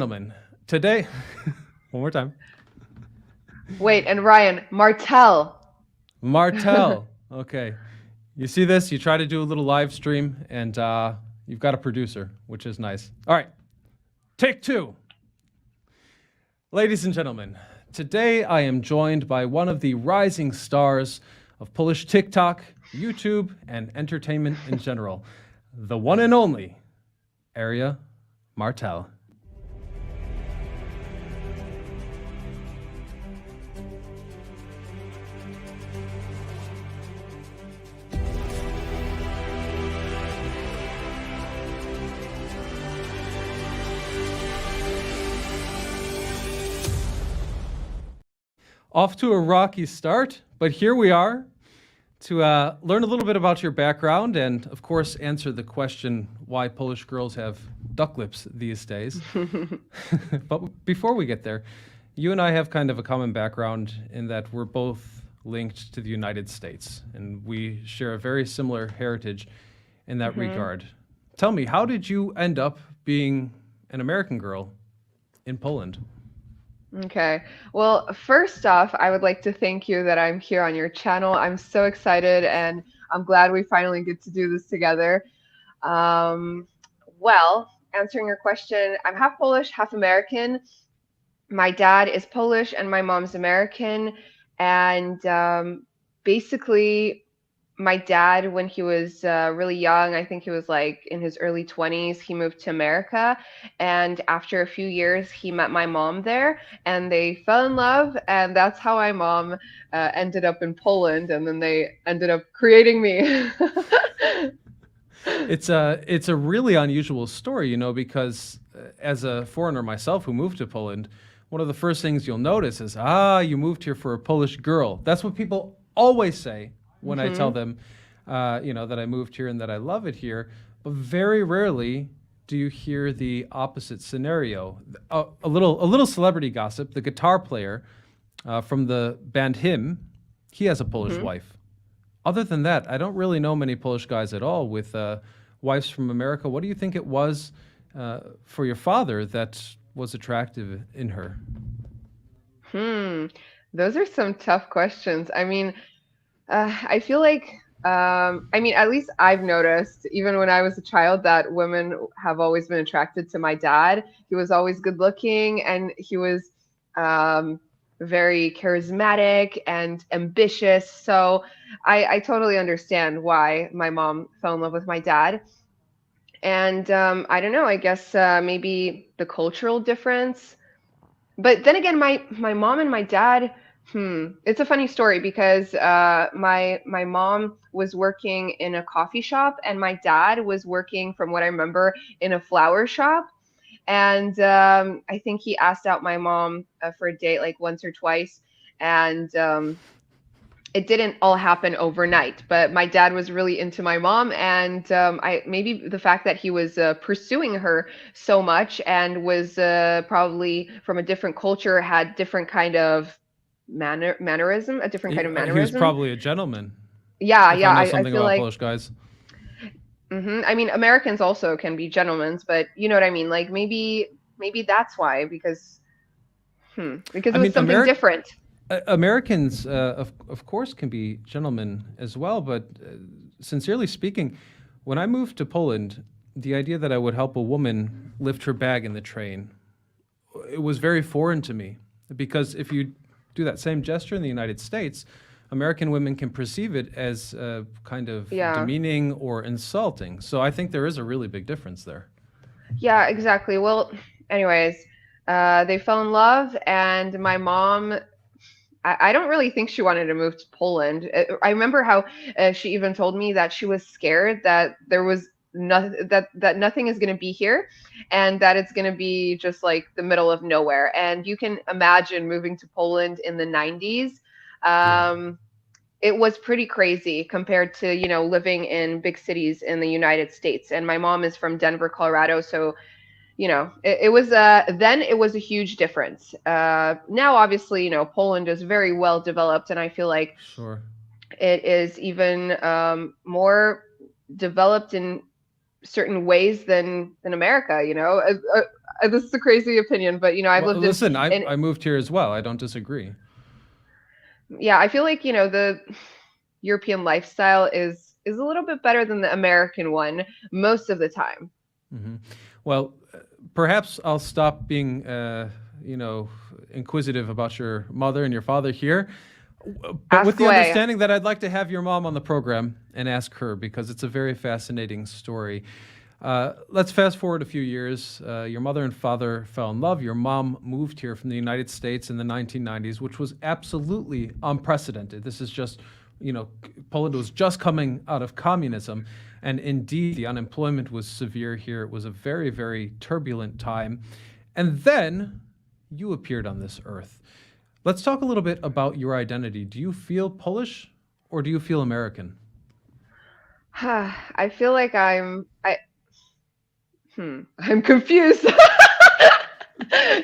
Gentlemen, today, one more time, Wait, and Ryan, Martelle. Martelle. Okay, you see this? You try to do a little live stream, and you've got a producer, which is nice. All right, take two. Ladies and gentlemen, today I am joined by one of the rising stars of Polish TikTok, YouTube, and entertainment in general, the one and only Aria Martelle. Off to a rocky start, but here we are to learn a little bit about your background and, of course, answer the question why Polish girls have duck lips these days. But before we get there, you and I have kind of a common background in that we're both linked to the United States, and we share a very similar heritage in that regard. Tell me, how did you end up being an American girl in Poland? Okay. Well, first off, I would like to thank you that I'm here on your channel. I'm so excited and I'm glad we finally get to do this together. Um, well, answering your question, I'm half Polish, half American. My dad is Polish and my mom's American. And basically, my dad, when he was really young, I think he was like in his early 20s, he moved to America. And after a few years, he met my mom there and they fell in love. And that's how my mom ended up in Poland. And then they ended up creating me. It's a really unusual story, because as a foreigner myself who moved to Poland, one of the first things you'll notice is, you moved here for a Polish girl. That's what people always say when I tell them, that I moved here and that I love it here. But very rarely do you hear the opposite scenario. A little celebrity gossip. The guitar player from the band Him, he has a Polish wife. Other than that, I don't really know many Polish guys at all with wives from America. What do you think it was for your father that was attractive in her? Hmm. Those are some tough questions. I mean, I feel like, at least I've noticed, even when I was a child, that women have always been attracted to my dad. He was always good looking and he was very charismatic and ambitious. So I totally understand why my mom fell in love with my dad. And I don't know, I guess maybe the cultural difference. But then again, my mom and my dad, it's a funny story because my mom was working in a coffee shop and my dad was working, from what I remember, in a flower shop. And I think he asked out my mom for a date like once or twice, and it didn't all happen overnight. But my dad was really into my mom, and I maybe the fact that he was pursuing her so much and was probably from a different culture, had different kind of mannerism, a different kind of He was mannerism. probably a gentleman, Yeah, if I yeah, know I something feel about like. Polish guys. I mean, Americans also can be gentlemen, but you know what I mean. Like maybe that's why, because I it was mean, something different. Americans, of course, can be gentlemen as well. But sincerely speaking, when I moved to Poland, the idea that I would help a woman lift her bag in the train, it was very foreign to me. Because if you do that same gesture in the United States, American women can perceive it as kind of Yeah. demeaning or insulting. So I think there is a really big difference there. Yeah, exactly. Well, anyways, they fell in love, and my mom, I don't really think she wanted to move to Poland. I remember how she even told me that she was scared that there was nothing, that nothing is going to be here, and that it's going to be just like the middle of nowhere. And you can imagine moving to Poland in the 90s. Yeah. Um, it was pretty crazy compared to, living in big cities in the United States. And my mom is from Denver, Colorado, so it was then it was a huge difference. Now obviously, Poland is very well developed, and I feel like Sure. it is even more developed in certain ways than America. this is a crazy opinion, but I've Well, lived listen, in I moved here as well. I don't disagree. yeah, I feel like, the European lifestyle is a little bit better than the American one most of the time. Hmm. Well, perhaps I'll stop being, inquisitive about your mother and your father here, but with Ask the away. understanding that I'd like to have your mom on the program and ask her because it's a very fascinating story. Let's fast forward a few years. Your mother and father fell in love. Your mom moved here from the United States in the 1990s, which was absolutely unprecedented. This is just, Poland was just coming out of communism. And indeed, the unemployment was severe here. It was a very, very turbulent time. And then you appeared on this earth. Let's talk a little bit about your identity. Do you feel Polish or do you feel American? I feel like I'm confused.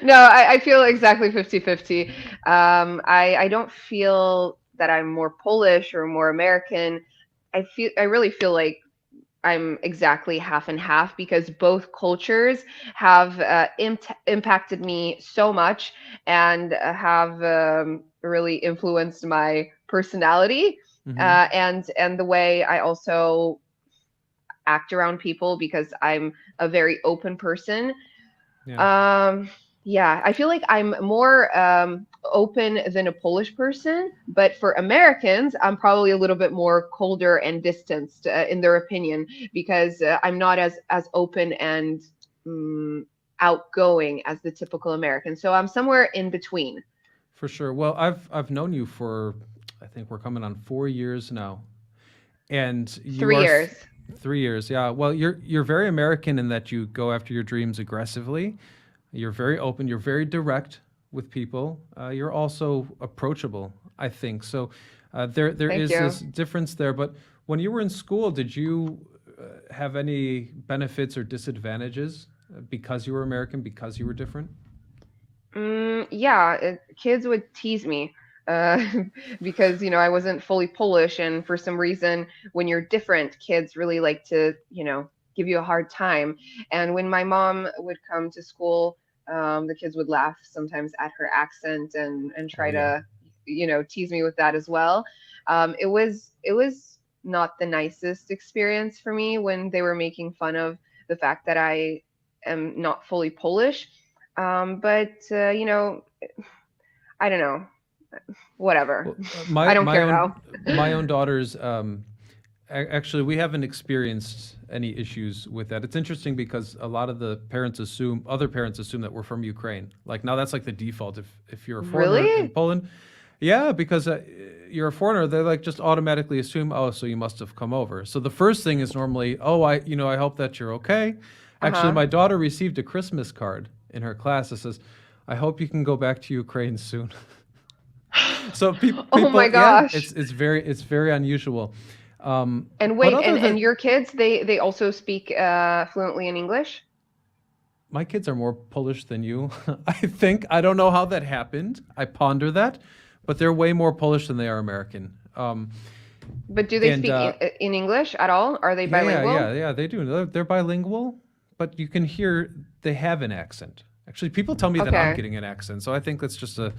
No, I feel exactly 50-50. I don't feel that I'm more Polish or more American. I really feel like I'm exactly half and half because both cultures have impacted me so much and have really influenced my personality Hmm. and the way I also act around people because I'm a very open person. Yeah, Um, yeah, I feel like I'm more open than a Polish person, but for Americans, I'm probably a little bit more colder and distanced in their opinion because I'm not as open and um, outgoing as the typical American. So I'm somewhere in between. for sure. Well, I've known you for, I think we're coming on 4 years now, and you 3 years. 3 years. Yeah. Well, you're very American in that you go after your dreams aggressively. You're very open. You're very direct with people. You're also approachable, I think. So there Thank is you. this difference there. But when you were in school, did you have any benefits or disadvantages because you were American, because you were different? Yeah, kids would tease me uh, because I wasn't fully Polish, and for some reason, when you're different, kids really like to give you a hard time. And when my mom would come to school, the kids would laugh sometimes at her accent and Oh try yeah. to tease me with that as well. It was not the nicest experience for me when they were making fun of the fact that I am not fully Polish. But I don't know. Whatever. Well, I don't care now. my own daughters. Actually, we haven't experienced any issues with that. It's interesting because a lot of the parents assume, other parents assume that we're from Ukraine. Like now, that's like the default. If you're a foreigner in Really? Poland, yeah, because you're a foreigner, they like just automatically assume, oh, so you must have come over. So the first thing is normally, oh, I hope that you're okay. Actually, Uh-huh. my daughter received a Christmas card in her class that says, I hope you can go back to Ukraine soon. So Oh my people, yeah, gosh. it's very unusual. And But wait, other and than your kids, they also speak fluently in English? my kids are more Polish than you, I think. I don't know how that happened. I ponder that, but they're way more Polish than they are American. But do they And speak in English at all? Are they bilingual? yeah, they do. They're bilingual, but you can hear they have an accent. Actually, people tell me that I'm Okay. getting an accent, so I think that's just a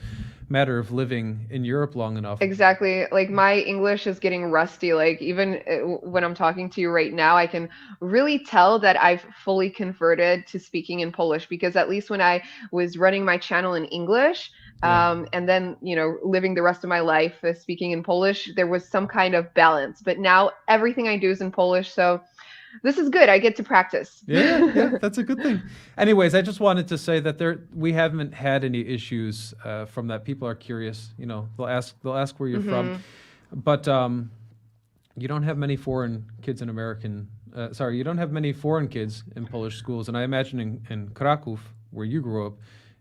matter of living in Europe long enough. Exactly. Like my English is getting rusty. Like even when I'm talking to you right now, I can really tell that I've fully converted to speaking in Polish because at least when I was running my channel in English, Yeah. and then living the rest of my life speaking in Polish, there was some kind of balance. But now everything I do is in Polish, so this is good. I get to practice. Yeah, that's a good thing. Anyways, I just wanted to say that we haven't had any issues from that. People are curious, they'll ask where you're from, Hmm. but you don't have many foreign kids in American. Sorry, you don't have many foreign kids in Polish schools, and I imagine in Kraków, where you grew up,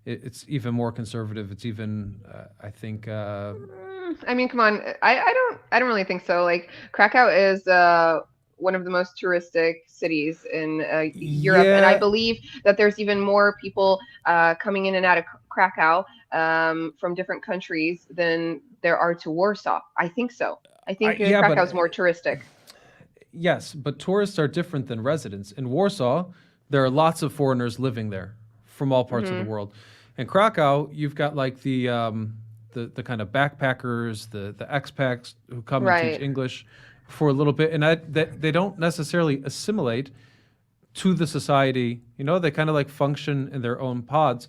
it's even more conservative. It's even, I think, I mean, come on. I don't really think so. Like Krakow is one of the most touristic cities in Europe, and I yeah, believe that there's even more people coming in and out of Krakow from different countries than there are to Warsaw. I think so. I think yeah, but Krakow's more touristic. yes, but tourists are different than residents. In Warsaw, there are lots of foreigners living there from all parts of the Hmm. world. In Krakow, you've got like the kind of backpackers, the expats who come and teach Right. English for a little bit, and they don't necessarily assimilate to the society. They kind of like function in their own pods.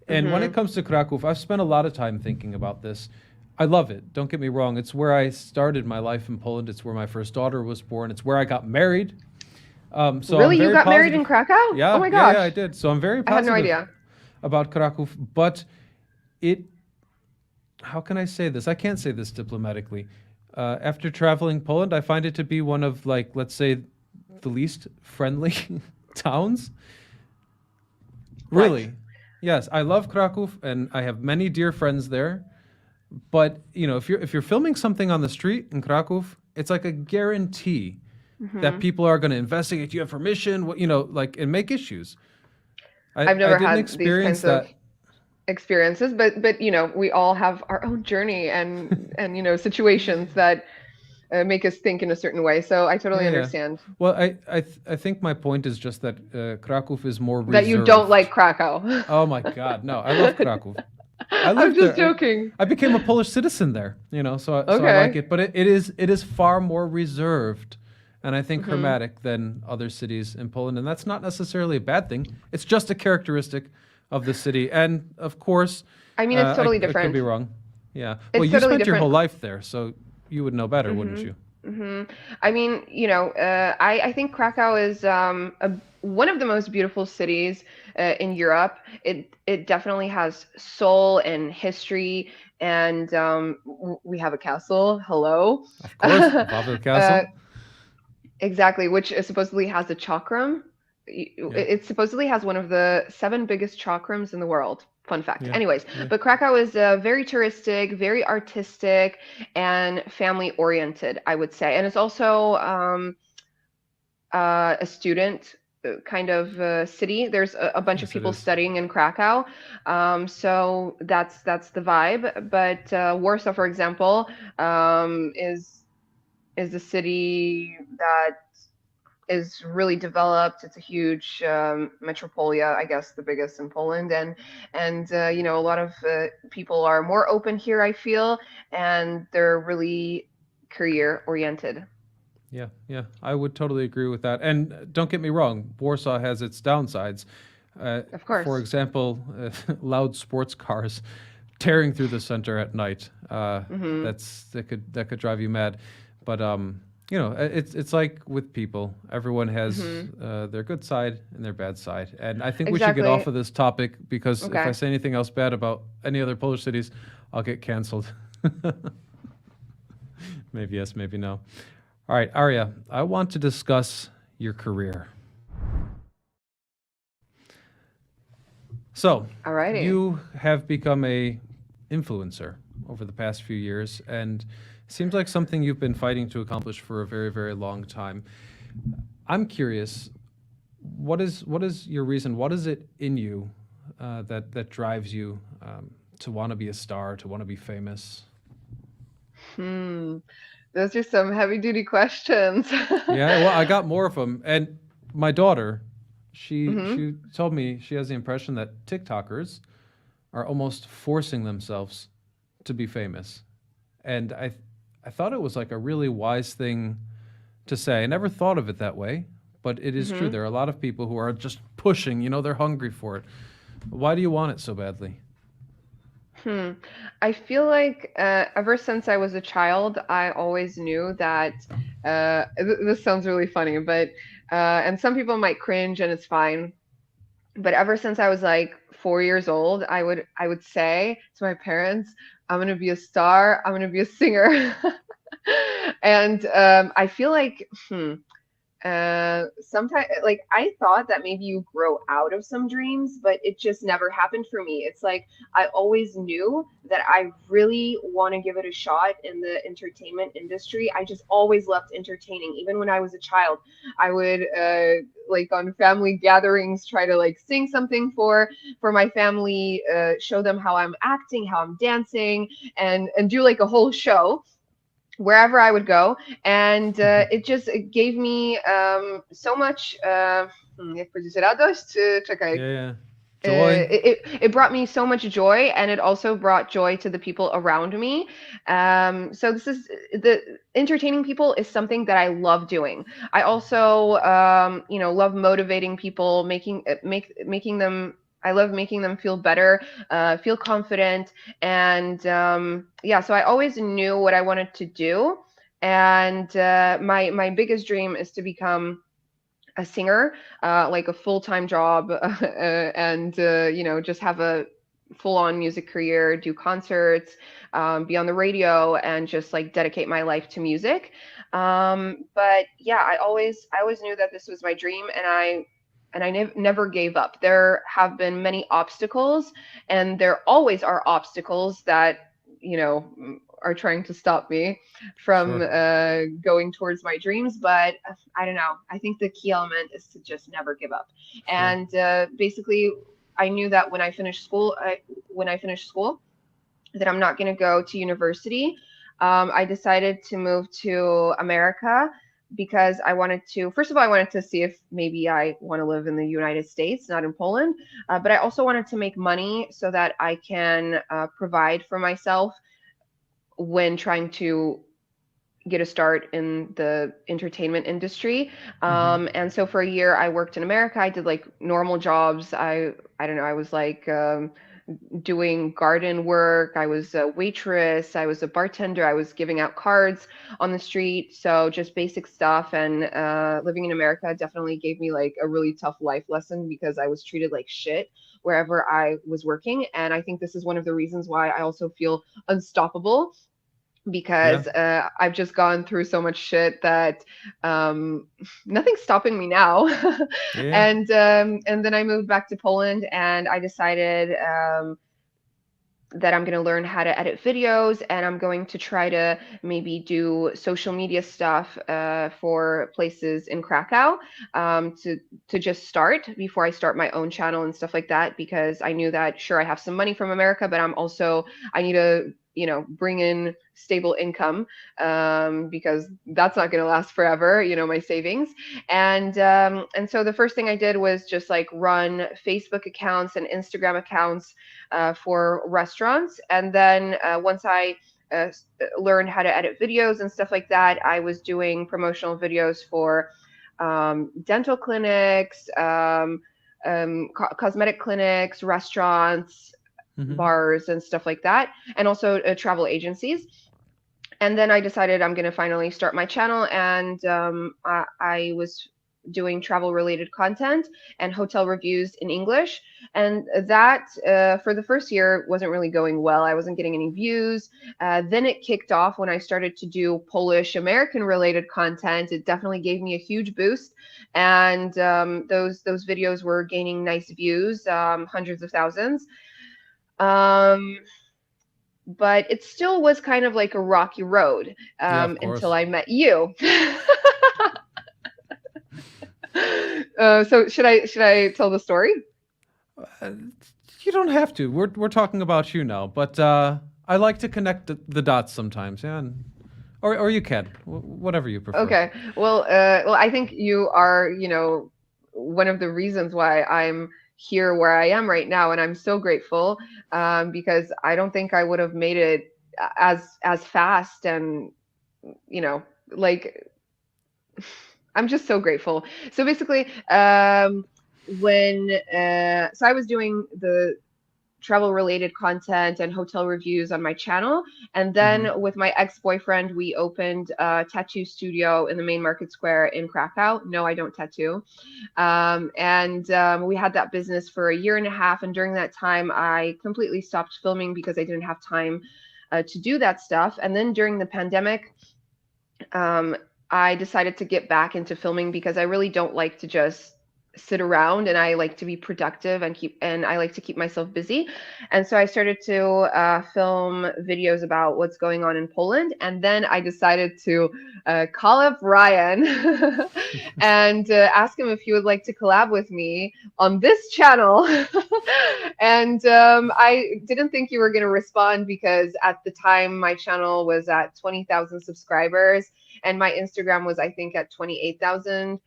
And when it Hmm. comes to Krakow, I've spent a lot of time thinking about this. I love it. Don't get me wrong. It's where I started my life in Poland. It's where my first daughter was born. It's where I got married. So I'm Really? You very got married in positive. Krakow? Oh Yeah, my yeah, yeah, I gosh. did. So I'm very I had no positive idea. about Krakow. But it, how can I say this? I can't say this diplomatically. After traveling Poland, I find it to be one of, like, let's say, the least friendly towns. What? Really. Yes, I love Krakow and I have many dear friends there. But, if you're filming something on the street in Krakow, it's like a guarantee that Hmm. people are going to investigate you have permission, like, and make issues. I I've I never didn't had these experience kinds of that. experiences, but we all have our own journey and situations that make us think in a certain way. So I totally Yeah, yeah. understand Well, I think my point is just that Krakow is more that you don't like reserved. Krakow. Oh my God, no! I love Krakow. I I'm lived just there. joking. I became a Polish citizen there. So I like Okay. it. But it is far more reserved, and I think Hmm. hermetic than other cities in Poland. And that's not necessarily a bad thing. It's just a characteristic of the city. And of course, I mean, it's totally I could be different. wrong. Yeah. Well, It's you totally spent your different. whole life there, so you would know better, wouldn't Hmm. you? Hmm. I mean, I think Krakow is one of the most beautiful cities in Europe. It definitely has soul and history, and we have a castle. Hello. Of course, Wawel uh, Castle. exactly, which supposedly has a chakram. Yeah. It supposedly has one of the seven biggest chakrams in the world. Fun fact. Yeah. Anyways, Yeah. but Krakow is very touristic, very artistic, and family oriented, I would say. And it's also a student kind of city. There's a bunch of Yes, it people is. studying in Krakow, so that's the vibe. But Warsaw, for example, is a city that is really developed. It's a huge metropolia, I guess the biggest in Poland, and a lot of people are more open here, I feel, and they're really career oriented. Yeah, yeah, I would totally agree with that. And don't get me wrong, Warsaw has its downsides. Of For course. example, loud sports cars tearing through the center at night. Hmm. That could drive you mad. But it's like with people. Everyone has Hmm. their good side and their bad side. And I think we should get off Exactly. of this topic because if I Okay. say anything else bad about any other Polish cities, I'll get canceled. Maybe yes, maybe no. All right, Aria, I want to discuss your career. So, Alrighty. you have become a influencer over the past few years, and seems like something you've been fighting to accomplish for a very, very long time. I'm curious, what is your reason? What is it in you that drives you to want to be a star, to want to be famous? Hmm. Those are some heavy duty questions. Yeah, well, I got more of them, and my daughter, she Hmm. she told me she has the impression that TikTokers are almost forcing themselves to be famous, and I thought it was like a really wise thing to say. I never thought of it that way, but it is true. Hmm. There are a lot of people who are just pushing. They're hungry for it. Why do you want it so badly? Hmm. I feel like ever since I was a child, I always knew that this sounds really funny, but and some people might cringe and it's fine. But ever since I was like 4 years old, I would say to my parents, "I'm gonna be a star. I'm gonna be a singer." And I feel like sometimes, like, I thought that maybe you grow out of some dreams, but it just never happened for me. It's like I always knew that I really want to give it a shot in the entertainment industry. I just always loved entertaining. Even when I was a child, I would like on family gatherings try to like sing something for my family, show them how I'm acting, how I'm dancing, and do like a whole show wherever I would go, and it gave me so much. Jak powiedzieć, radość? Czekaj. Yeah, yeah. Joy. It brought me so much joy, and it also brought joy to the people around me. So this is the entertaining people is something that I love doing. I also, love motivating people, making them. I love making them feel better, feel confident, and yeah. So I always knew what I wanted to do, and my biggest dream is to become a singer, like a full-time job, and just have a full-on music career, do concerts, be on the radio, and just like dedicate my life to music. But yeah, I always knew that this was my dream, and I never gave up. There have been many obstacles, and there always are obstacles that are trying to stop me from Sure. going towards my dreams. But I don't know. I think the key element is to just never give up. Sure. And basically, I knew that when I finished school, that I'm not going to go to university. I decided to move to America because I wanted to, first of all, I wanted to see if maybe I want to live in the United States, not in Poland. But I also wanted to make money so that I can provide for myself when trying to get a start in the entertainment industry. Hmm. And so for a year, I worked in America. I did like normal jobs. I don't know. I was like doing garden work. I was a waitress. I was a bartender. I was giving out cards on the street. So just basic stuff. And living in America definitely gave me like a really tough life lesson because I was treated like shit wherever I was working. And I think this is one of the reasons why I also feel unstoppable, Yeah. because I've just gone through so much shit that nothing's stopping me now. Yeah. And then I moved back to Poland, and I decided that I'm going to learn how to edit videos, and I'm going to try to maybe do social media stuff for places in Krakow, to just start before I start my own channel and stuff like that, because I knew that sure, I have some money from America, but I need to bring in stable income, because that's not going to last forever, my savings. And so the first thing I did was just like run Facebook accounts and Instagram accounts for restaurants. And then once I learned how to edit videos and stuff like that, I was doing promotional videos for dental clinics, cosmetic clinics, restaurants, Hmm. bars, and stuff like that, and also travel agencies. And then I decided I'm going to finally start my channel, and I was doing travel related content and hotel reviews in English. And that for the first year wasn't really going well. I wasn't getting any views. Then it kicked off when I started to do Polish American related content. It definitely gave me a huge boost, and those videos were gaining nice views, hundreds of thousands. Um, but it still was kind of like a rocky road, Yeah, of until course. I met you. So should I tell the story? Uh, you don't have to. We're talking about you now, but I like to connect the dots sometimes. Yeah, or you can, whatever you prefer. Okay. Well, I think you are, one of the reasons why I'm here where I am right now, and I'm so grateful, because I don't think I would have made it as fast, and you know, like I'm just so grateful. So basically, when so I was doing the travel related content and hotel reviews on my channel. And Hmm. then with my ex-boyfriend, we opened a tattoo studio in the main market square in Krakow. No, I don't tattoo. And we had that business for a year and a half. And during that time, I completely stopped filming because I didn't have time to do that stuff. And then during the pandemic, um, I decided to get back into filming because I really don't like to just sit around, and I like to be productive and I like to keep myself busy. And so I started to film videos about what's going on in Poland. And then I decided to call up Ryan and ask him if he would like to collab with me on this channel. And I didn't think you were going to respond because at the time my channel was at 20,000 subscribers, and my Instagram was, I think, at 28,000.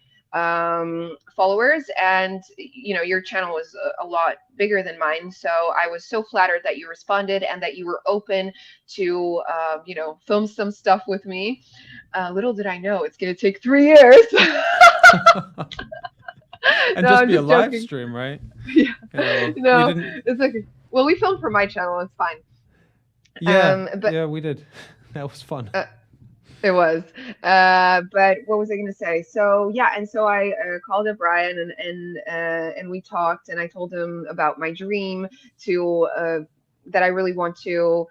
followers, and your channel was a lot bigger than mine. So I was so flattered that you responded and that you were open to film some stuff with me. Little did I know it's going to take 3 years. And No, just I'm be a just live joking. stream, right? Yeah. Well, you No, didn't. it's okay. Well, we filmed for my channel. It's fine. Yeah, But yeah, we did. That was fun. it was. But what was I going to say? So yeah, and so I called up Ryan, and we talked, and I told him about my dream to that I really want to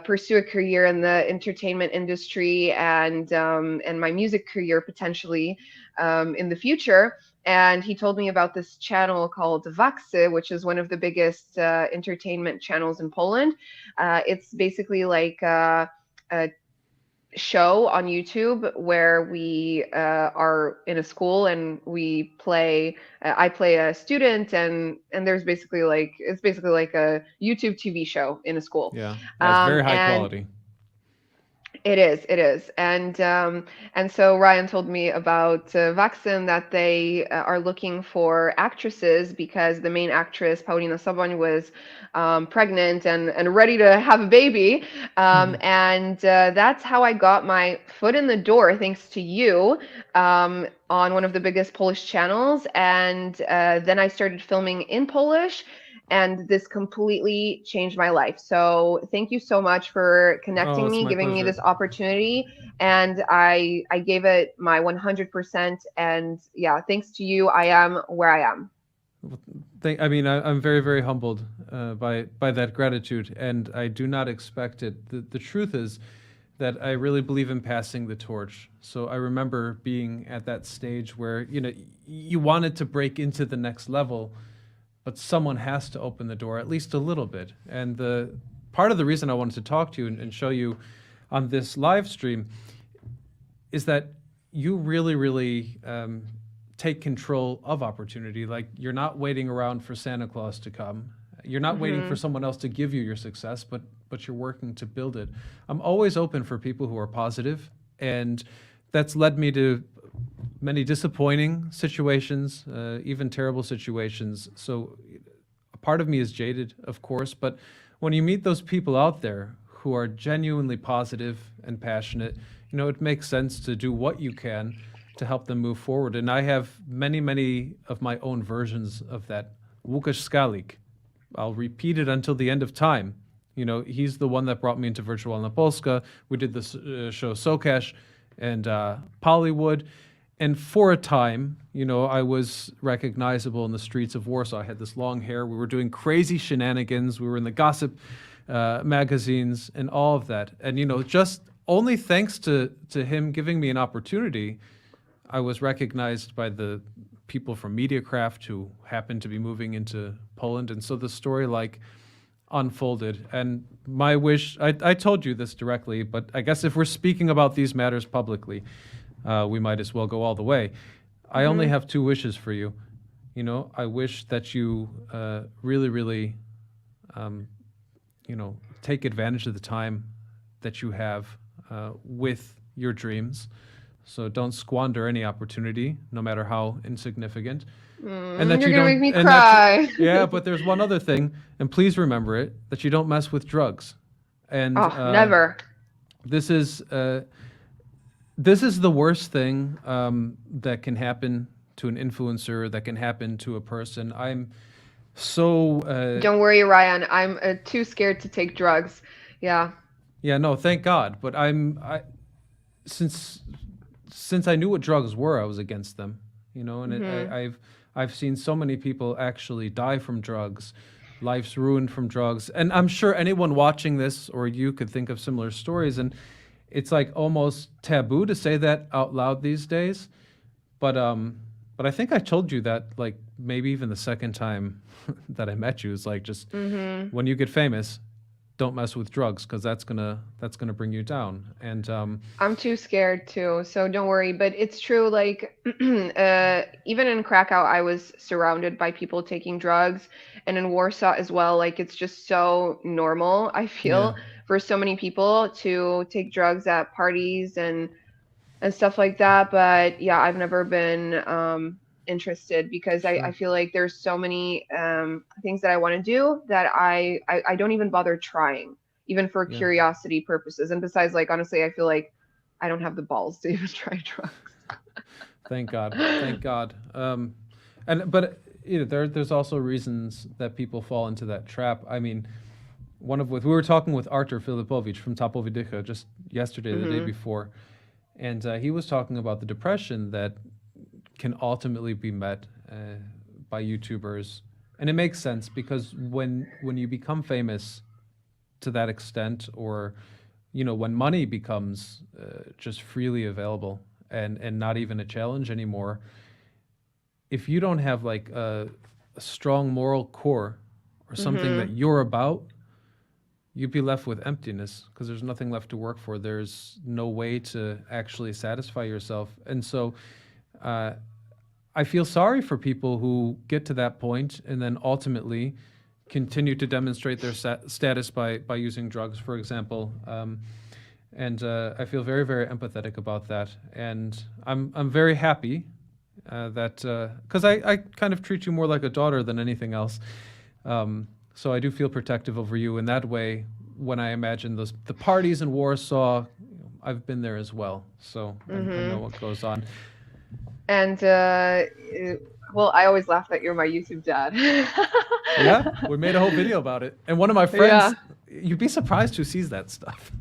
pursue a career in the entertainment industry, and my music career potentially in the future. And he told me about this channel called Waxy, which is one of the biggest entertainment channels in Poland. It's basically like a show on YouTube where we are in a school and we play. I play a student, and there's basically like it's basically like a YouTube TV show in a school. Yeah, yeah, it's very high And quality. it is, and so Ryan told me about Vaxen, that they are looking for actresses because the main actress Paulina Soboń was pregnant and ready to have a baby, and that's how I got my foot in the door, thanks to you, on one of the biggest Polish channels, and then I started filming in Polish, and this completely changed my life. So thank you so much for Oh, connecting it's me, my giving me pleasure. this opportunity, and I gave it my 100%. And yeah, thanks to you, I am where I am. I mean, I'm very, very humbled by that gratitude, and I do not expect it. The truth is that I really believe in passing the torch. So I remember being at that stage where you wanted to break into the next level, but someone has to open the door at least a little bit. And the part of the reason I wanted to talk to you and show you on this live stream is that you really, really take control of opportunity. Like, you're not waiting around for Santa Claus to come. You're not waiting for someone else to give you your success, but you're working to build it. I'm always open for people who are positive, and that's led me to many disappointing situations, even terrible situations. So a part of me is jaded, of course, but when you meet those people out there who are genuinely positive and passionate, it makes sense to do what you can to help them move forward. And I have many, many of my own versions of that. Łukasz Skalik. I'll repeat it until the end of time. He's the one that brought me into Virtualna Polska. We did this show Socash and Pollywood. And for a time, I was recognizable in the streets of Warsaw. I had this long hair. We were doing crazy shenanigans. We were in the gossip magazines and all of that. And, just only thanks to him giving me an opportunity, I was recognized by the people from Mediacraft who happened to be moving into Poland. And so the story unfolded. And my wish, I told you this directly, but I guess if we're speaking about these matters publicly, we might as well go all the way. I only have two wishes for you. I wish that you really, really, take advantage of the time that you have with your dreams. So don't squander any opportunity, no matter how insignificant. And that You're you gonna make don't, me and that cry. yeah, but there's one other thing, and please remember it, that you don't mess with drugs. And Oh, never. this is this is the worst thing that can happen to an influencer, that can happen to a person. I'm so Don't worry, Ryan. I'm too scared to take drugs. Yeah. yeah, no, thank God. But since I knew what drugs were, I was against them. And I've seen so many people actually die from drugs, lives ruined from drugs, and I'm sure anyone watching this or you could think of similar stories. And it's like almost taboo to say that out loud these days. But I think I told you that, like, maybe even the second time that I met you, is like, just when you get famous, don't mess with drugs, because that's gonna bring you down. And I'm too scared too, so don't worry. But it's true, like, even in Krakow, I was surrounded by people taking drugs, and in Warsaw as well. Like, it's just so normal, I yeah, feel, for so many people to take drugs at parties, and and stuff like that. But yeah, I've never been interested because I Sure. feel like there's so many things that I want to do that I don't even bother trying, even for Yeah. curiosity purposes. And besides, like honestly, I feel like I don't have the balls to even try drugs. Thank God. Thank God. And but there's also reasons that people fall into that trap. I mean, we were talking with Artur Filipovich from Tapovidicha just yesterday, the day Hmm. before, and he was talking about the depression that can ultimately be met by YouTubers, and it makes sense because when you become famous to that extent, or when money becomes just freely available and not even a challenge anymore, if you don't have like a strong moral core or something that Hmm. you're about, you'd be left with emptiness because there's nothing left to work for. There's no way to actually satisfy yourself. And so uh, I feel sorry for people who get to that point and then ultimately continue to demonstrate their status by using drugs, for example. And I feel very, very empathetic about that. And I'm very happy that because I kind of treat you more like a daughter than anything else. So I do feel protective over you in that way. When I imagine the parties in Warsaw, I've been there as well, so I know Hmm. what goes on. And well, I always laugh that you're my YouTube dad. Yeah, we made a whole video about it, and one of my Yeah, friends, you'd be surprised who sees that stuff.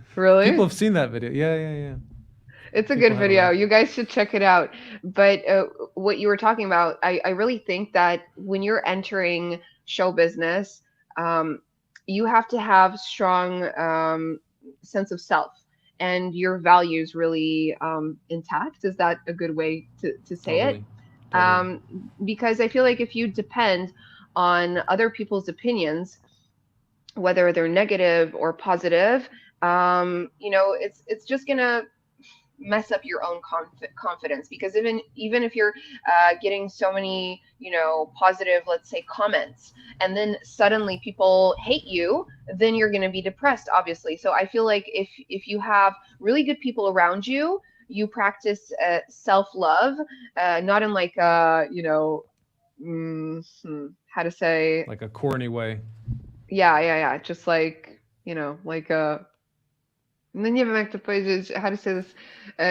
People really? have seen that video. Yeah, yeah, yeah. It's a People good had a video. laugh. You guys should check it out. But what you were talking about, I really think that when you're entering show business, um, you have to have strong sense of self and your values really intact. Is that a good way to say it? Totally, totally. Um, because I feel like if you depend on other people's opinions, whether they're negative or positive, it's just gonna mess up your own confidence because even if you're getting so many positive, let's say, comments, and then suddenly people hate you, then you're going to be depressed, obviously. So I feel like if you have really good people around you, you practice self-love, not in like how to say, Like a corny way. yeah, just like like no nie wiem jak to powiedzieć, how to say this,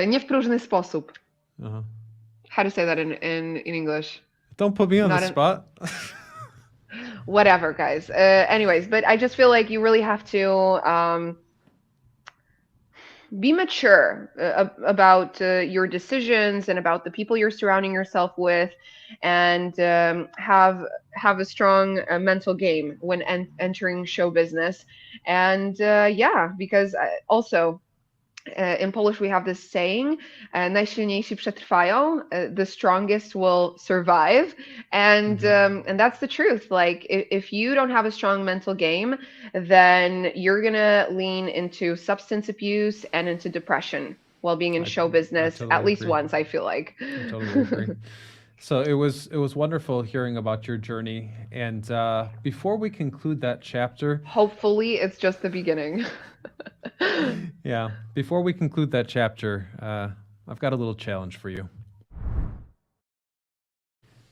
nie w próżny sposób. Uh-huh. How to say that in English? Don't put me on the Not in spot. whatever, guys. Anyways, but I just feel like you really have to be mature about your decisions and about the people you're surrounding yourself with, and have a strong mental game when entering show business. And yeah, because also in Polish we have this saying, najsilniejsi przetrwają, the strongest will survive. Hmm. And that's the truth. Like if you don't have a strong mental game, then you're gonna lean into substance abuse and into depression while being in I show I business totally at least agree. once, I feel like. I totally agree. So it was wonderful hearing about your journey. And before we conclude that chapter, Hopefully it's just the beginning. yeah, before we conclude that chapter, I've got a little challenge for you.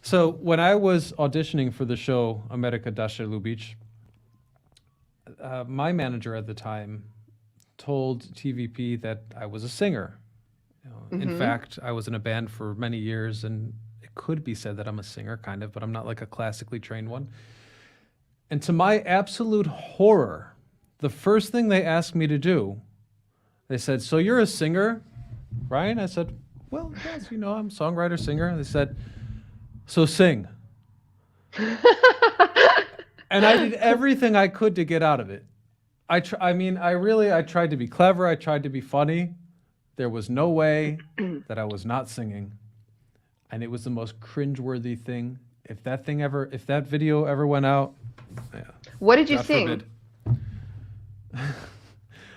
So when I was auditioning for the show Ameryka lubić, my manager at the time told TVP that I was a singer. In Hmm. fact, I was in a band for many years, and it could be said that I'm a singer, kind of, but I'm not like a classically trained one. And to my absolute horror, the first thing they asked me to do, they said, "So you're a singer, Ryan?" I said, "Well, yes, I'm a songwriter, singer." They said, "So sing." And I did everything I could to get out of it. I tried to be clever. I tried to be funny. There was no way that I was not singing. And it was the most cringeworthy thing. If that video ever went out, yeah, What did you God sing? forbid.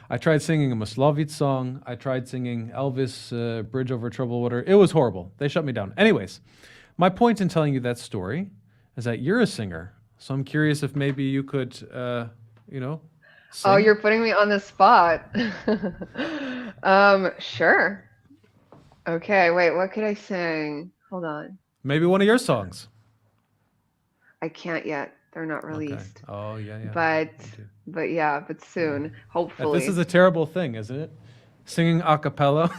I tried singing a Maslovic song. I tried singing Elvis, Bridge Over Troubled Water. It was horrible. They shut me down. Anyways, my point in telling you that story is that you're a singer. So I'm curious if maybe you could, you know, Oh, sing. you're putting me on the spot. Sure. Okay, wait, what could I sing? Hold on. Maybe one of your songs. I can't yet. They're not Okay. released. Oh, yeah, yeah. But Me too. yeah, but Yeah. soon, This is hopefully. a terrible thing, isn't it? Singing a cappella.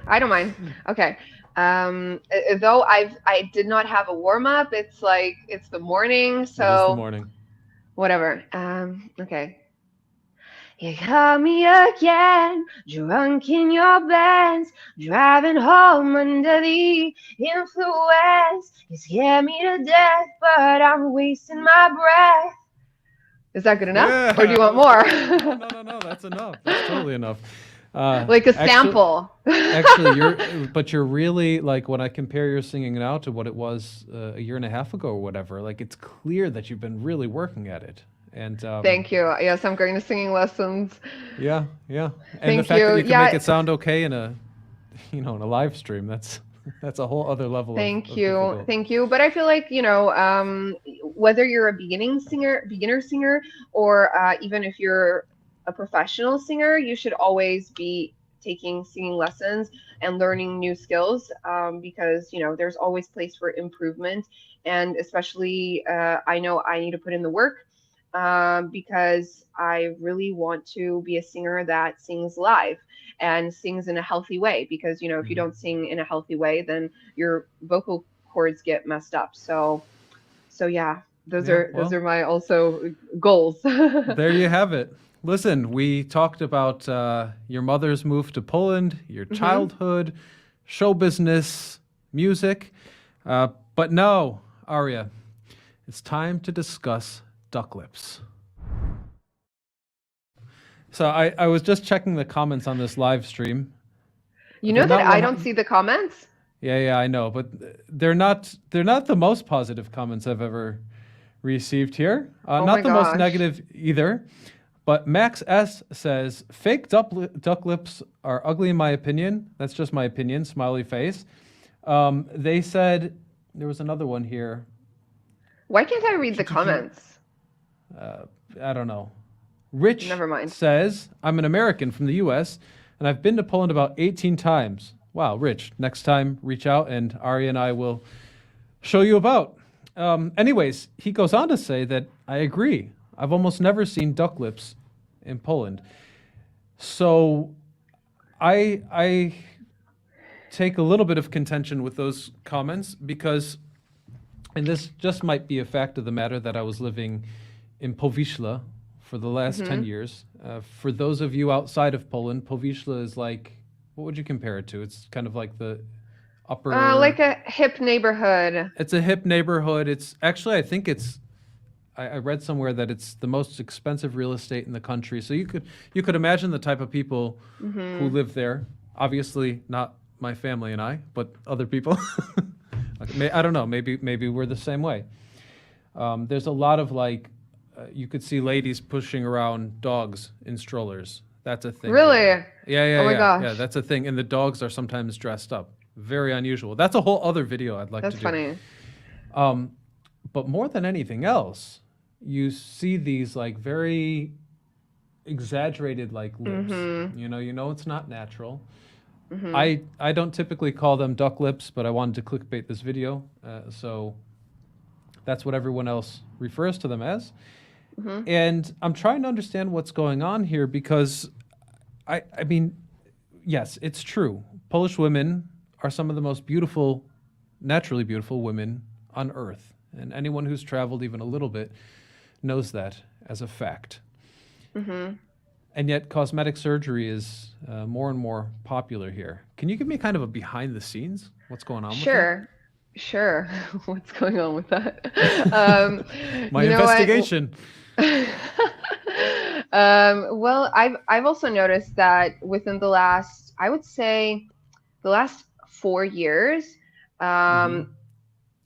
I don't mind. Okay. Though I did not have a warm up. It's like it's the morning, It is the so morning. whatever. Okay. You got me again, drunk in your Benz, driving home under the influence. You scare me to death, but I'm wasting my breath. Is that good enough? Yeah, Or do you that want was more? great. No, no, no, no. That's enough. That's totally enough. Like a Actually, sample. actually, you're really like when I compare your singing now to what it was a year and a half ago or whatever. Like it's clear that you've been really working at it, and Thank you. Yes, I'm going to singing lessons. yeah, yeah, and the Thank fact that you. you can make Yeah, it sound okay in a, in a live stream, that's a whole other level thank of you. difficult. Thank you. But I feel like, whether you're a beginner singer, or even if you're a professional singer, you should always be taking singing lessons and learning new skills, because, there's always place for improvement. And especially, I know I need to put in the work, because I really want to be a singer that sings live and sings in a healthy way. Because, if you Mhm. don't sing in a healthy way, then your vocal cords get messed up. So yeah, those Yeah, are those well, are my also goals. there you have it. Listen, we talked about your mother's move to Poland, your Hmm. childhood, show business, music. But now, Aria, it's time to discuss duck lips. So I was just checking the comments on this live stream. You They're know that not I don't one. see the comments? Yeah, yeah, I know, but they're not the most positive comments I've ever received here. Oh Not my the most gosh. negative either. But Max S says fake duck lips are ugly in my opinion. That's just my opinion. Smiley face. They said there was another one here. Why can't I read the comments? Uh, I don't know. Rich Never mind. says I'm an American from the U.S. and I've been to Poland about 18 times. Wow, Rich. Next time, reach out and Ari and I will show you about. Anyways, he goes on to say that I agree. I've almost never seen duck lips in Poland. So I take a little bit of contention with those comments because, and this just might be a fact of the matter that I was living in Powiśla for the last 10 Hmm. years. For those of you outside of Poland, Powiśla is like, what would you compare it to? It's kind of like the Like upper, a hip neighborhood. it's a hip neighborhood. It's actually, I think I read somewhere that it's the most expensive real estate in the country. So you could imagine the type of people who Hmm. live there. Obviously, not my family and I, but other people. I don't know. Maybe we're the same way. There's a lot of like, you could see ladies pushing around dogs in strollers. That's a thing there. Really? Yeah, Oh yeah, my yeah, yeah. gosh. That's a thing, and the dogs are sometimes dressed up. Very unusual. That's a whole other video I'd like to That's do. funny. Um, but more than anything else, you see these like very exaggerated like lips. Hmm. You know it's not natural. Hmm. I don't typically call them duck lips, but I wanted to clickbait this video, so that's what everyone else refers to them as. Hmm. And I'm trying to understand what's going on here because I mean, yes, it's true. Polish women are some of the most beautiful, naturally beautiful women on earth. And anyone who's traveled even a little bit knows that as a fact. Hmm. And yet, cosmetic surgery is more and more popular here. Can you give me kind of a behind the scenes? What's going on with that? Sure. Sure. What's going on with that? Um, My you know what? investigation. Well, I've also noticed that within the last, I would say, the last 4 years, Hmm. um,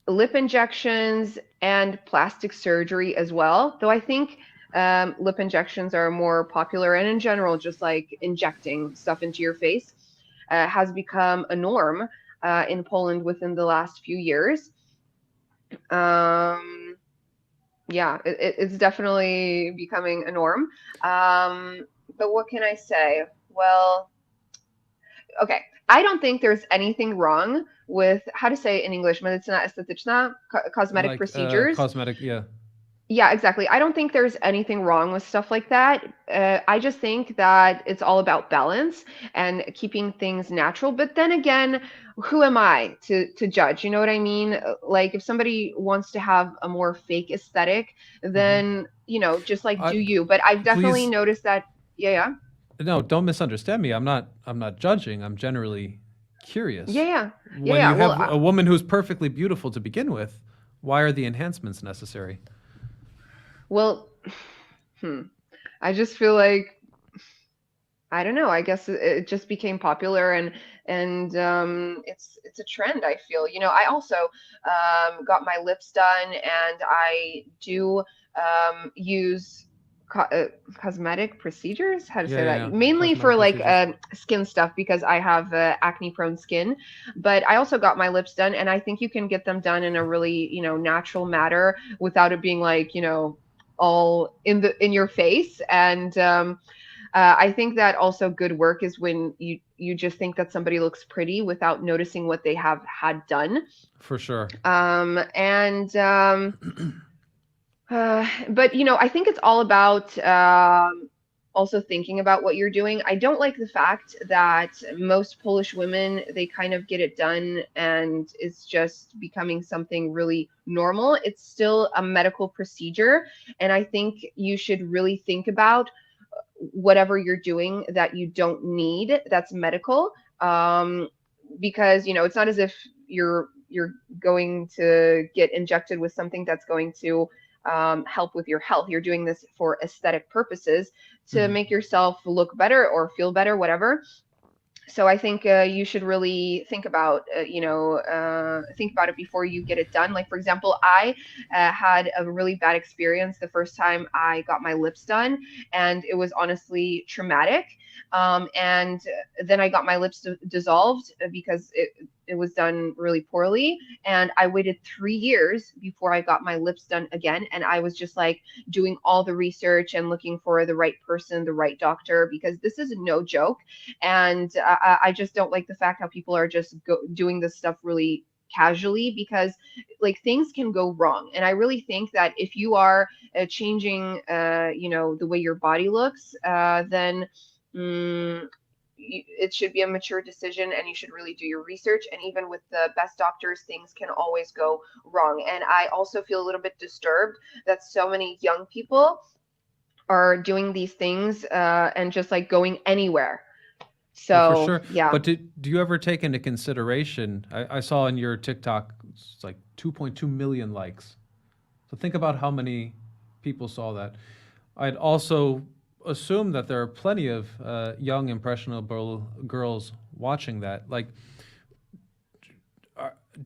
lip injections and plastic surgery as well. Though I think, lip injections are more popular, and in general, just like injecting stuff into your face, has become a norm in Poland within the last few years. Um, yeah, it's definitely becoming a norm. But what can I say? Well, okay, I don't think there's anything wrong with how to say in English, medycyna estetyczna, cosmetic Like procedures. cosmetic, yeah, Yeah, exactly. I don't think there's anything wrong with stuff like that. I just think that it's all about balance and keeping things natural. But then again, who am I to judge? You know what I mean? Like if somebody wants to have a more fake aesthetic, hmm then, just like I do you. But I've definitely please noticed that, yeah, yeah. no, don't misunderstand me. I'm not judging. I'm generally Yeah, curious. yeah. Yeah, When yeah. you Well, have a woman who's perfectly beautiful to begin with, why are the enhancements necessary? well, hmm. I just feel like I don't know. I guess it just became popular, and it's a trend. I feel. I also got my lips done, and I do use co- uh, cosmetic procedures. How to Yeah, say yeah, that? yeah. Mainly for Cosmetic like procedures. skin stuff because I have acne-prone skin. But I also got my lips done, and I think you can get them done in a really natural manner without it being like all in your face and. I think that also good work is when you just think that somebody looks pretty without noticing what they have had done. For sure. And but I think it's all about also thinking about what you're doing. I don't like the fact that most Polish women they kind of get it done and it's just becoming something really normal. It's still a medical procedure, and I think you should really think about whatever you're doing that you don't need that's medical because it's not as if you're going to get injected with something that's going to help with your health. You're doing this for aesthetic purposes to hmm make yourself look better or feel better, whatever. So I think you should really think about it before you get it done. Like for example, I had a really bad experience the first time I got my lips done, and it was honestly traumatic. And then I got my lips dissolved because it was done really poorly, and I waited 3 years before I got my lips done again, and I was just like doing all the research and looking for the right person, the right doctor, because this is no joke. And I just don't like the fact how people are just doing this stuff really casually because like things can go wrong. And I really think that if you are changing the way your body looks, then mm, it should be a mature decision and you should really do your research. And even with the best doctors, things can always go wrong. And I also feel a little bit disturbed that so many young people are doing these things and just like going anywhere. Oh, for So sure. yeah. But do you ever take into consideration? I saw in your TikTok, it's like 2.2 million likes. So think about how many people saw that. I'd also assume that there are plenty of young, impressionable girls watching that. Like,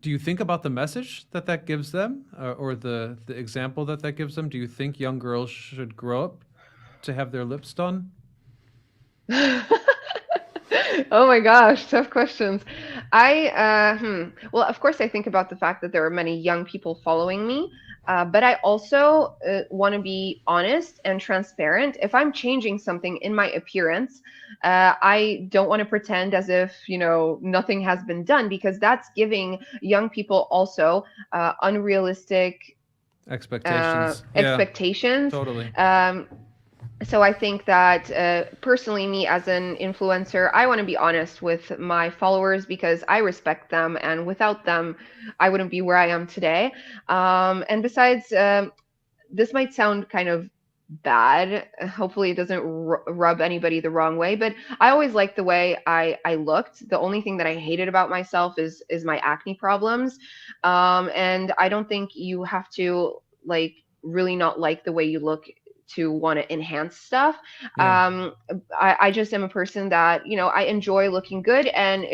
do you think about the message that that gives them, or the example that that gives them? Do you think young girls should grow up to have their lips done? Oh my gosh, tough questions. Well, of course, I think about the fact that there are many young people following me, but I also want to be honest and transparent. If I'm changing something in my appearance, I don't want to pretend as if, nothing has been done because that's giving young people also unrealistic Expectations. Yeah, expectations. totally. So I think that personally, me as an influencer, I want to be honest with my followers because I respect them, and without them, I wouldn't be where I am today. And besides, this might sound kind of bad. Hopefully, it doesn't rub anybody the wrong way. But I always liked the way I looked. The only thing that I hated about myself is my acne problems, and I don't think you have to like really not like the way you look to want to enhance stuff. Yeah, I just am a person that I enjoy looking good, and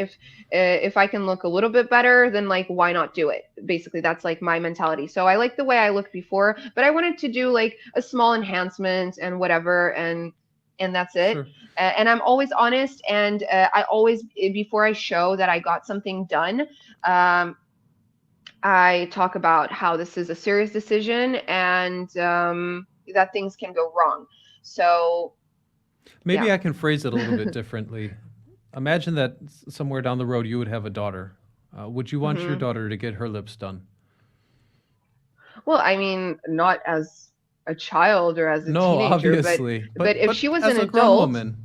if I can look a little bit better, then like why not do it? Basically, that's like my mentality. So I like the way I looked before, but I wanted to do like a small enhancement and whatever, and that's it. sure. And I'm always honest, and I always before I show that I got something done. I talk about how this is a serious decision and that things can go wrong. So, Maybe yeah. I can phrase it a little bit differently. imagine that somewhere down the road you would have a daughter. Would you want your Hmm. daughter to get her lips done? Well, I mean, not as a child or as a No, teenager, but obviously, but if but she was an as a grown adult, woman.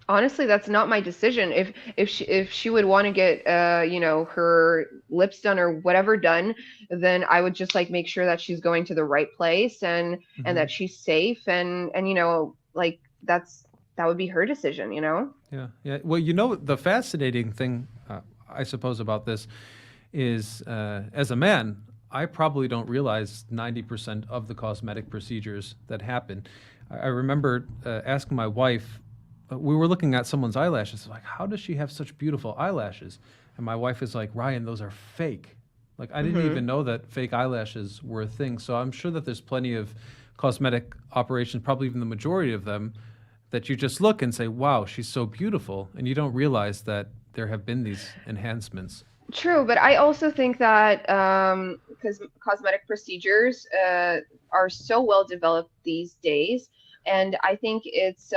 honestly, that's not my decision. If she would want to get her lips done or whatever done, then I would just like make sure that she's going to the right place and Hmm. that she's safe and like that would be her decision, you know? Yeah, yeah. Well, the fascinating thing, I suppose, about this is, as a man, I probably don't realize 90% of the cosmetic procedures that happen. I remember asking my wife, we were looking at someone's eyelashes, like, how does she have such beautiful eyelashes? And my wife is like, Ryan, those are fake. Like, I didn't Hmm. even know that fake eyelashes were a thing. So I'm sure that there's plenty of cosmetic operations, probably even the majority of them, that you just look and say, wow, she's so beautiful. And you don't realize that there have been these enhancements. True, but I also think that because cosmetic procedures are so well developed these days, and I think it's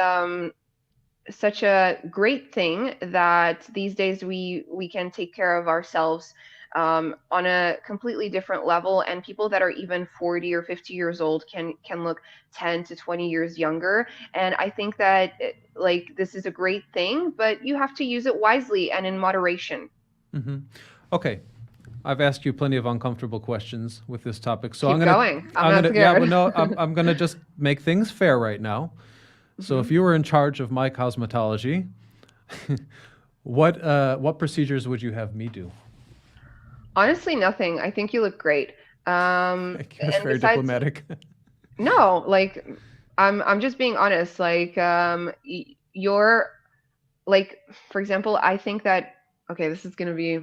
such a great thing that these days we can take care of ourselves on a completely different level, and people that are even 40 or 50 years old can look 10 to 20 years younger. And I think that like this is a great thing, but you have to use it wisely and in moderation. Hmm. Okay, I've asked you plenty of uncomfortable questions with this topic, so Keep going. I'm not yeah, but scared. no, I'm gonna just make things fair right now. So if Hmm. you were in charge of my cosmetology, what procedures would you have me do? Honestly, nothing. I think you look great. That's And very besides, diplomatic. no, like I'm just being honest. Like you're like, for example, I think that okay, this is gonna be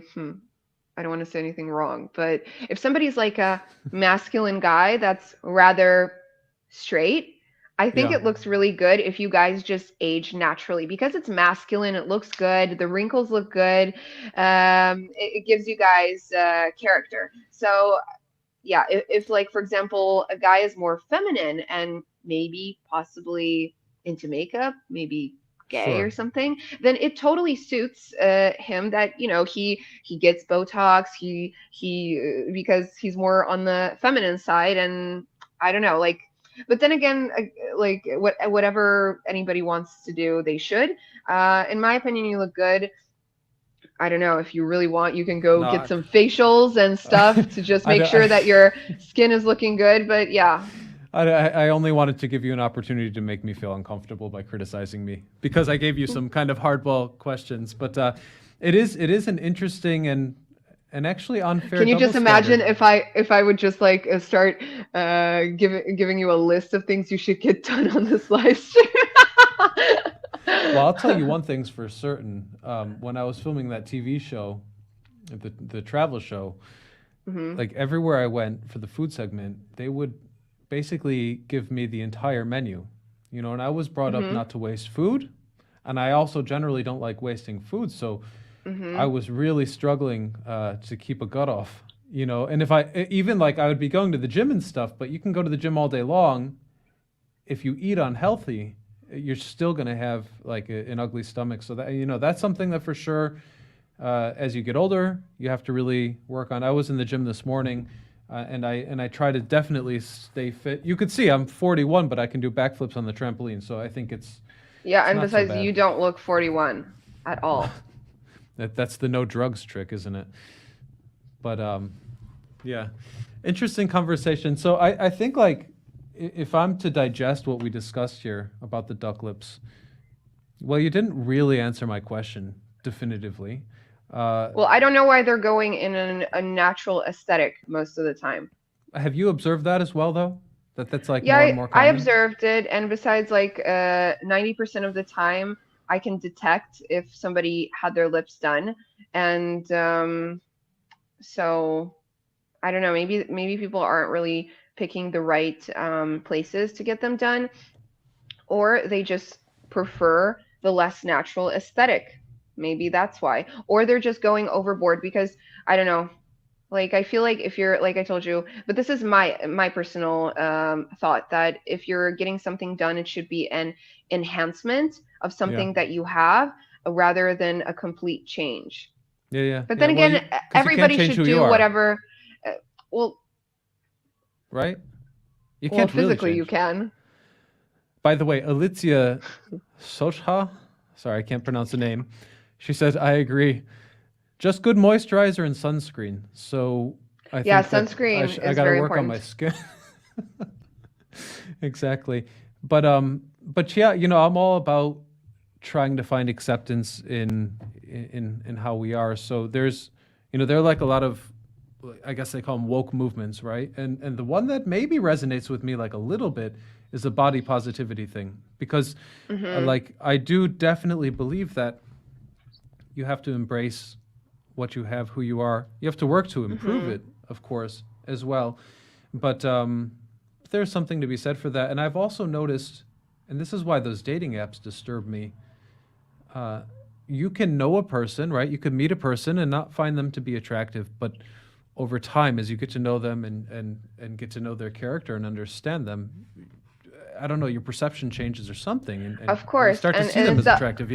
I don't want to say anything wrong, but if somebody's like a masculine guy that's rather straight, I think Yeah, it looks really good if you guys just age naturally because it's masculine. It looks good. The wrinkles look good. It gives you guys character. So yeah, if like for example a guy is more feminine and maybe possibly into makeup, maybe gay or sure. something, then it totally suits him that he gets Botox, he because he's more on the feminine side, and I don't know, like, but then again, like whatever anybody wants to do, they should. In my opinion, you look good. I don't know, if you really want, you can go get No, some facials and stuff to just I, make don't- sure that your skin is looking good. But yeah, I only wanted to give you an opportunity to make me feel uncomfortable by criticizing me because I gave you some kind of hardball questions. But it is an interesting and actually unfair can you double just imagine standard. if I would just like start giving you a list of things you should get done on this live stream? Well, I'll tell you one thing's for certain. When I was filming that TV show, the travel show, Hmm. like everywhere I went for the food segment, they would basically give me the entire menu. And I was brought up Hmm. not to waste food, and I also generally don't like wasting food. So I Hmm. was really struggling to keep a gut off. And if even like I would be going to the gym and stuff, but you can go to the gym all day long. If you eat unhealthy, you're still going to have like an ugly stomach. So that's something that for sure, as you get older, you have to really work on. I was in the gym this morning, and I try to definitely stay fit. You could see I'm 41, but I can do backflips on the trampoline. So I think it's Yeah, it's and not so besides, bad. you don't look 41 at all. That's the no drugs trick, isn't it? But yeah, interesting conversation. So I think like if I'm to digest what we discussed here about the duck lips, well, you didn't really answer my question definitively. Uh, Well, I don't know why they're going in a natural aesthetic most of the time. have you observed that as well, though? That's like Yeah, more and I, more I common. observed it, and besides, like 90% of the time, I can detect if somebody had their lips done, and so I don't know. Maybe people aren't really picking the right places to get them done, or they just prefer the less natural aesthetic. Maybe that's why, or they're just going overboard because I don't know. Like I feel like if you're like I told you, but this is my personal thought that if you're getting something done, it should be an enhancement of Yeah. something that you have, rather than a complete change. Yeah. But then Well, again, 'cause you can't everybody change should who you do are, whatever. Uh, well, right? You well, can't really physically you change. can. By the way, Alicia Socha, sorry, I can't pronounce the name. She says, I agree. Just good moisturizer and sunscreen. So I Yeah, think that sunscreen I is got to very work on my important. skin. Exactly. But yeah, I'm all about trying to find acceptance in how we are. So there are like a lot of, I guess they call them woke movements, right? And the one that maybe resonates with me like a little bit is the body positivity thing, because Hmm. I do definitely believe that you have to embrace what you have, who you are. You have to work to improve Hmm. it, of course, as well. But there's something to be said for that. And I've also noticed, and this is why those dating apps disturb me. Uh, you can know a person, right? You could meet a person and not find them to be attractive, but over time, as you get to know them and get to know their character and understand them, I don't know, your perception changes or something, Of and you course, start to see and them it's as attractive,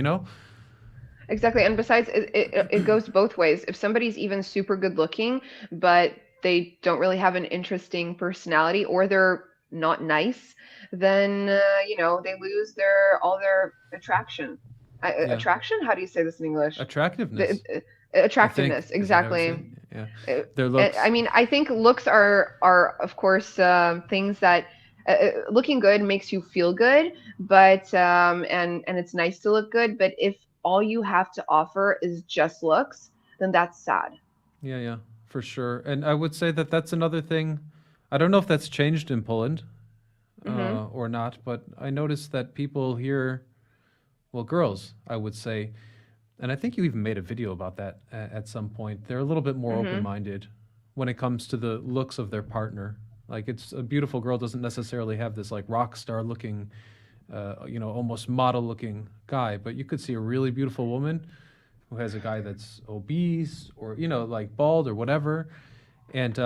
exactly. And besides, it goes both ways. If somebody's even super good looking, but they don't really have an interesting personality, or they're not nice, then they lose their all their attraction. Yeah. Attraction? How do you say this in English? The Attractiveness, I think, attractiveness, is what I would say. exactly. Yeah. Uh, Their I looks. mean, I think looks are of course things that looking good makes you feel good, but and it's nice to look good. But if all you have to offer is just looks, then that's sad. Yeah, for sure. And I would say that that's another thing. I don't know if that's changed in Poland Hmm. or not, but I noticed that people here, well, girls, I would say, and I think you even made a video about that at some point. They're a little bit more Hmm. open-minded when it comes to the looks of their partner. Like, it's a beautiful girl doesn't necessarily have this like rock star looking, almost model looking guy, but you could see a really beautiful woman who has a guy that's obese or like bald or whatever, and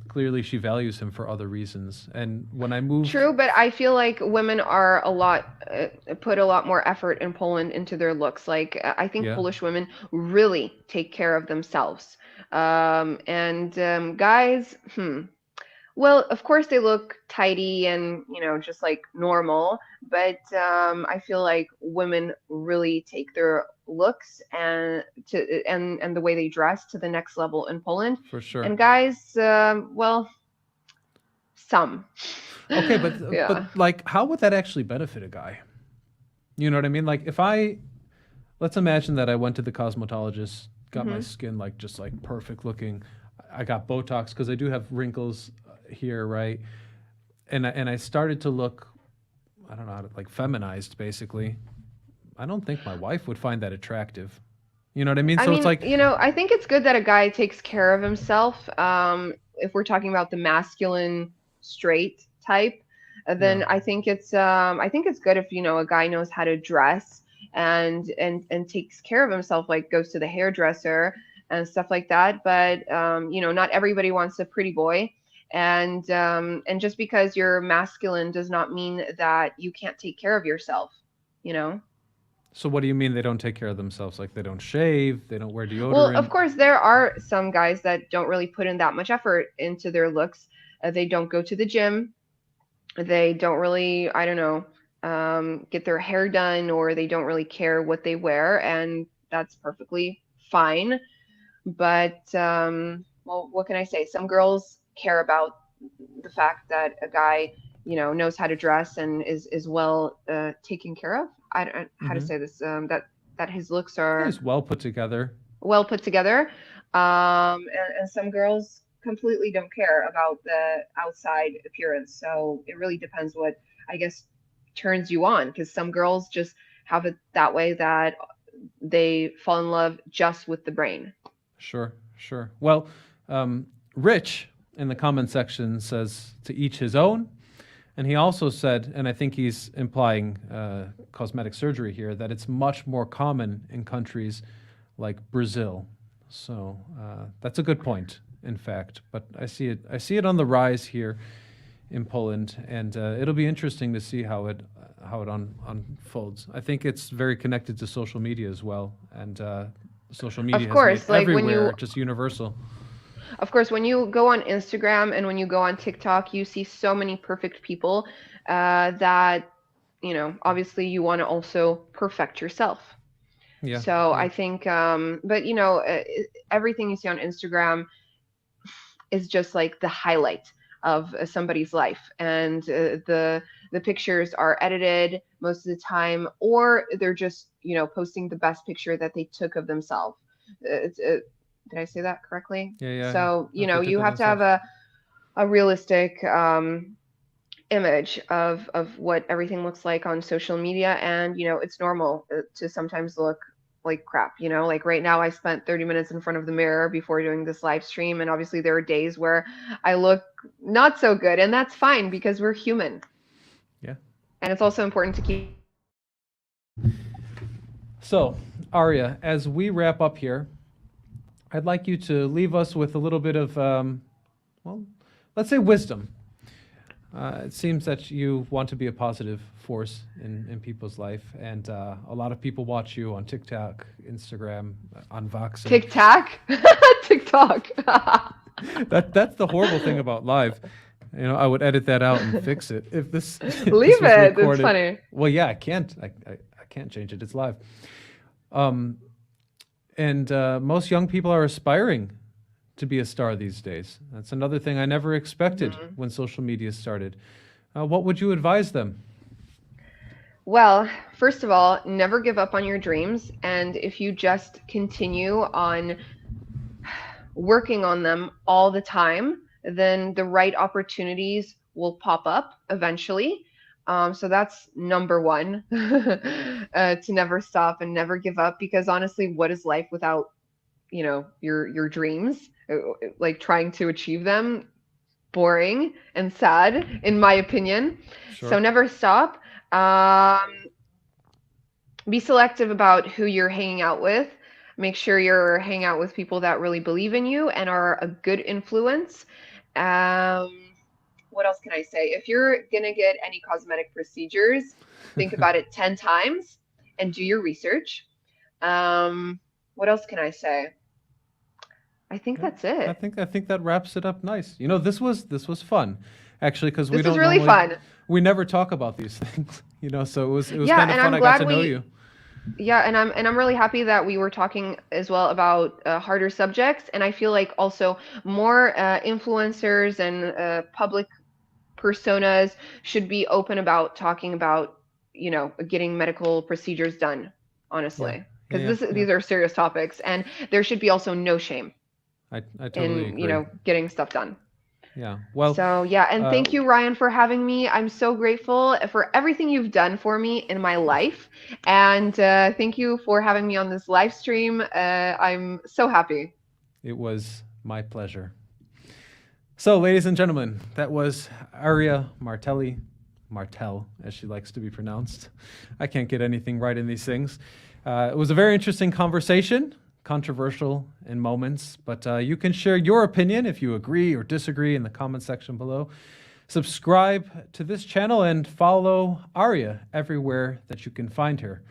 clearly she values him for other reasons. And when I moved, True, but I feel like women are a lot put a lot more effort in Poland into their looks. Like I think yeah, Polish women really take care of themselves, and guys, well, of course they look tidy and, just like normal, but I feel like women really take their looks and the way they dress to the next level in Poland. for sure. And guys, well, some. Okay, but Yeah. like, how would that actually benefit a guy? You know what I mean? Like, if I let's imagine that I went to the cosmetologist, got my Hmm. skin like just like perfect looking. I got Botox because I do have wrinkles here, right? And I started to look, I don't know how to, like, feminized basically. I don't think my wife would find that attractive. You know what I mean? I So it's mean, like, I think it's good that a guy takes care of himself. If we're talking about the masculine straight type, yeah, then I think it's good if a guy knows how to dress and takes care of himself, like goes to the hairdresser and stuff like that. But not everybody wants a pretty boy. And just because you're masculine does not mean that you can't take care of yourself, you know? so what do you mean they don't take care of themselves? Like, they don't shave, they don't wear Well, of deodorant? course, there are some guys that don't really put in that much effort into their looks. They don't go to the gym. They don't really, I don't know, get their hair done, or they don't really care what they wear, and that's perfectly fine. But well, what can I say? Some girls care about the fact that a guy, knows how to dress and is well taken care of. I don't how to Mm-hmm. say this. That his looks Yeah, are he's well put together. well put together. And some girls completely don't care about the outside appearance. So it really depends what, I guess, turns you on, because some girls just have it that way that they fall in love just with the brain. Sure. Well, Rich in the comment section says to each his own. And he also said, and I think he's implying cosmetic surgery here, that it's much more common in countries like Brazil. So that's a good point, in fact. But I see it on the rise here in Poland, and it'll be interesting to see how it unfolds. I think it's very connected to social media as well, and social media Of has course, made like when everywhere you just universal. Of course, when you go on Instagram and when you go on TikTok, you see so many perfect people that, obviously you want to also perfect yourself. Yeah, So yeah, I think, but everything you see on Instagram is just like the highlight of somebody's life, and the pictures are edited most of the time, or they're just posting the best picture that they took of themselves. Did I say that correctly? yeah, yeah. So That they took you of have to have themselves. a realistic image of what everything looks like on social media, and it's normal to sometimes look like crap. Like right now I spent 30 minutes in front of the mirror before doing this live stream, and obviously there are days where I look not so good, and that's fine because we're human. Yeah. And it's also important to keep. So, Aria, as we wrap up here, I'd like you to leave us with a little bit of, well, let's say wisdom. It seems that you want to be a positive force in people's life, and a lot of people watch you on TikTok, Instagram, on Voxer. TikTok. TikTok. That's the horrible thing about live. I would edit that out and fix it if this if this Leave was it. It's recorded. funny. Well, yeah, I can't. I can't change it. It's live. And most young people are aspiring to be a star these days. That's another thing I never expected when social media started. What would you advise them? Well, first of all, never give up on your dreams. And if you just continue on working on them all the time, then the right opportunities will pop up eventually. So that's number one, to never stop and never give up. Because honestly, what is life without, your dreams? Like trying to achieve them, boring and sad, in my opinion. So Sure. never stop. Be selective about who you're hanging out with. Make sure you're hanging out with people that really believe in you and are a good influence. Um, what else can I say? If you're gonna get any cosmetic procedures, think about it 10 times and do your research. What else can I say? I think Yeah, that's it. I think that wraps it up nice. This was fun, actually, because This was really fun. we never talk about these things. So it was Yeah, kind of and fun. I'm I got glad to know you. yeah, and I'm really happy that we were talking as well about harder subjects, and I feel like also more influencers and public personas should be open about talking about, getting medical procedures done, Yeah, honestly, yeah, because yeah, yeah. these are serious topics, and there should be also no shame I totally in, agree. getting stuff done. Yeah. Well, So, yeah, and uh, thank you, Ryan, for having me. I'm so grateful for everything you've done for me in my life. And thank you for having me on this live stream. I'm so happy. it was my pleasure. So, ladies and gentlemen, that was Aria Martelle, as she likes to be pronounced. I can't get anything right in these things. It was a very interesting conversation, controversial in moments, but you can share your opinion if you agree or disagree in the comment section below. Subscribe to this channel and follow Aria everywhere that you can find her.